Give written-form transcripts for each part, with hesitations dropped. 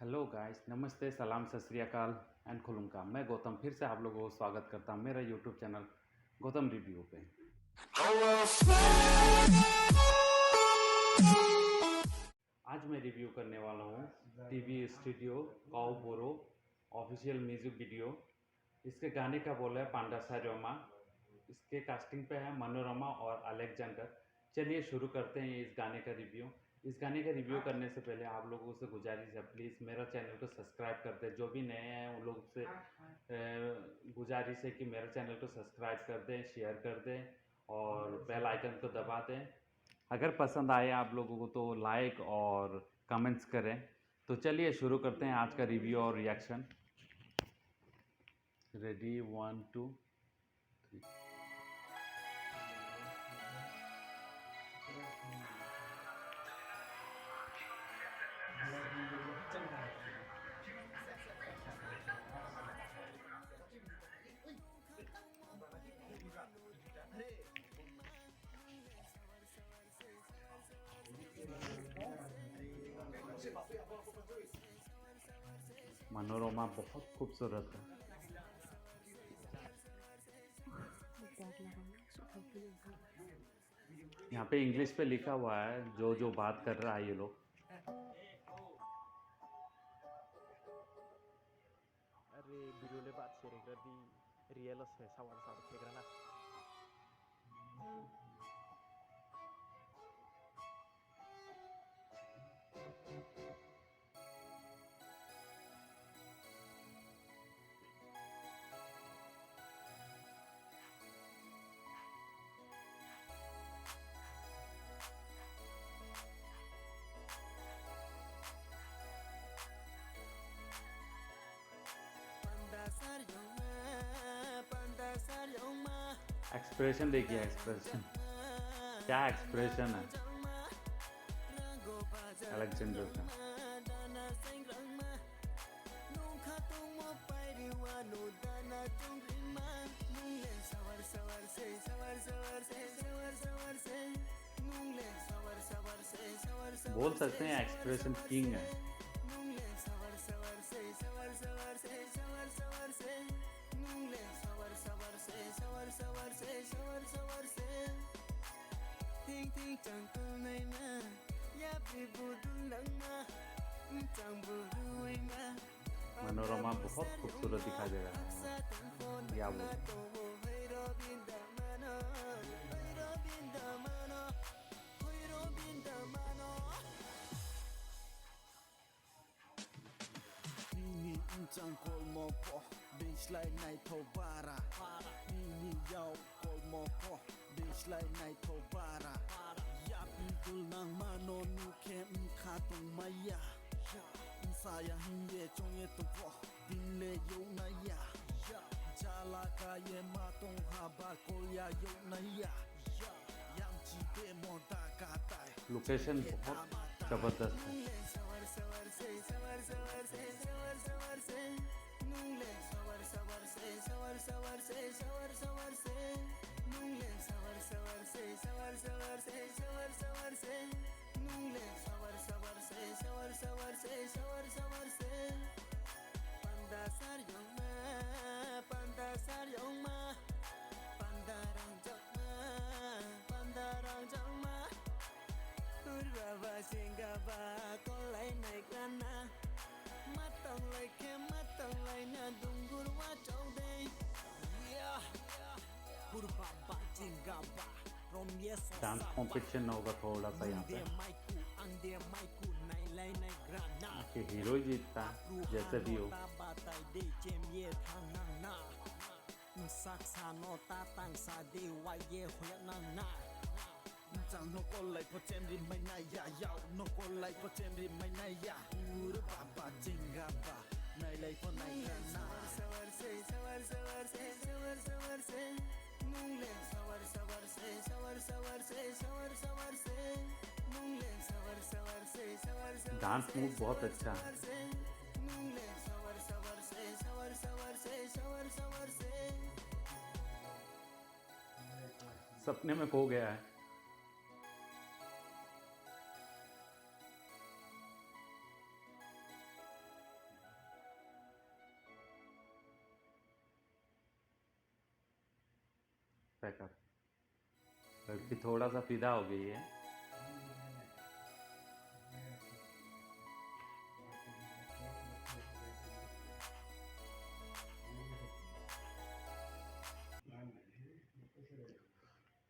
Hello guys, नमस्ते, सलाम, सत श्री अकाल एंड खुलुमका। मैं गौतम फिर से आप लोगों को स्वागत करता हूं मेरा यूट्यूब चैनल गौतम रिव्यू पे। आज मैं रिव्यू करने वाला हूं टीवी स्टूडियो काओबोरो ऑफिशियल म्यूजिक वीडियो। इसके गाने का बोल है पांडा सारोमा। इसके कास्टिंग पे है मनोरमा और अलेक्जेंडर। चलिए शुरू करते हैं इस गाने का रिव्यू। इस गाने का रिव्यू करने से पहले आप लोगों से गुजारिश है, प्लीज़ मेरा चैनल को सब्सक्राइब कर दें। जो भी नए हैं उन लोग से गुजारिश है कि मेरे चैनल को सब्सक्राइब कर दें, शेयर कर दें और बेल आइकन को दबा दें। अगर पसंद आए आप लोगों को तो लाइक और कमेंट्स करें। तो चलिए शुरू करते हैं आज का रिव्यू और रिएक्शन। रेडी 1 2 3। मनोरमा बहुत खूबसूरत है। यहाँ पे इंग्लिश पे लिखा हुआ है जो जो बात कर रहा है ये लोग। Are birule bat seregra di rielos he sawar sawar kegrana. Expression देखिए, एक्सप्रेशन क्या एक्सप्रेशन है अलेक्जेंडर का। बोल सकते हैं एक्सप्रेशन किंग है। मनोरमा बहुत खूबसूरत दिखाई दे रहा है। या वो Chẳng col mò po Bitch like night to bara Ni yao col mò po Bitch like night to bara Yap dul nang mano nu kem kha tong maya Saya hinye chong ye to po Din le yo na ya Jala ka ye ma tong ha ba kol ya yo na ya Yang chi be mo da ka tai location बहुत ज़बरदस्त है। Dance competition होगा थोड़ा सा यहाँ पे कि hero ही जीतता है जैसे भी हो। Chẳng nó có lại có chém đi mày này ya yao nó có lại có chém đi mày này ya uru baba jinga ba này lại có này ya na dance move बहुत अच्छा है। सपने में खो गया है। कर। लड़की थोड़ा सा फिदा हो गई है।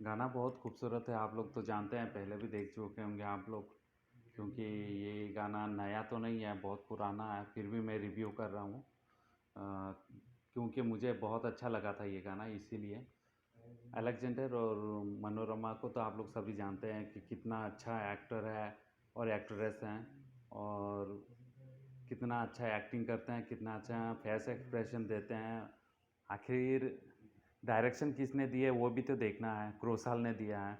गाना बहुत खूबसूरत है, आप लोग तो जानते हैं, पहले भी देख चुके होंगे आप लोग, क्योंकि ये गाना नया तो नहीं है, बहुत पुराना है, फिर भी मैं रिव्यू कर रहा हूँ क्योंकि मुझे बहुत अच्छा लगा था ये गाना, इसीलिए। अलेक्जेंडर और मनोरमा को तो आप लोग सभी जानते हैं कि कितना अच्छा एक्टर है और एक्ट्रेस हैं, और कितना अच्छा एक्टिंग करते हैं, कितना अच्छा फेस एक्सप्रेशन देते हैं। आखिर डायरेक्शन किसने दी है वो भी तो देखना है। क्रोसाल ने दिया है।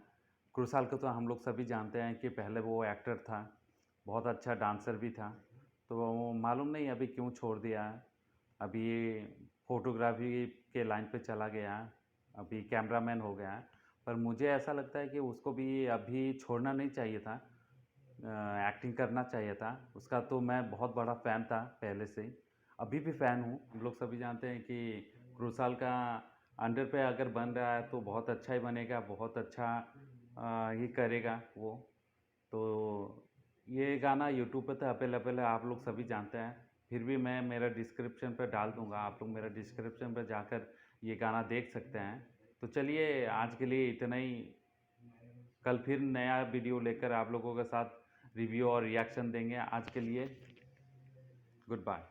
क्रोसाल को तो हम लोग सभी जानते हैं कि पहले वो एक्टर था, बहुत अच्छा डांसर भी था, तो वो मालूम नहीं अभी क्यों छोड़ दिया है। अभी फोटोग्राफी के लाइन पे चला गया है, अभी कैमरामैन हो गया है। पर मुझे ऐसा लगता है कि उसको भी अभी छोड़ना नहीं चाहिए था, एक्टिंग करना चाहिए था उसका। तो मैं बहुत बड़ा फ़ैन था पहले से ही, अभी भी फ़ैन हूँ। हम लोग सभी जानते हैं कि क्रूसाल का अंडर पे अगर बन रहा है तो बहुत अच्छा ही बनेगा, बहुत अच्छा ही करेगा वो। तो ये गाना यूट्यूब पे तो अवेलेबल है, आप लोग सभी जानते हैं। फिर भी मैं मेरा डिस्क्रिप्शन पे डाल दूँगा, आप लोग मेरा डिस्क्रिप्शन पे जाकर ये गाना देख सकते हैं। तो चलिए आज के लिए इतना ही। कल फिर नया वीडियो लेकर आप लोगों के साथ रिव्यू और रिएक्शन देंगे। आज के लिए गुड बाय।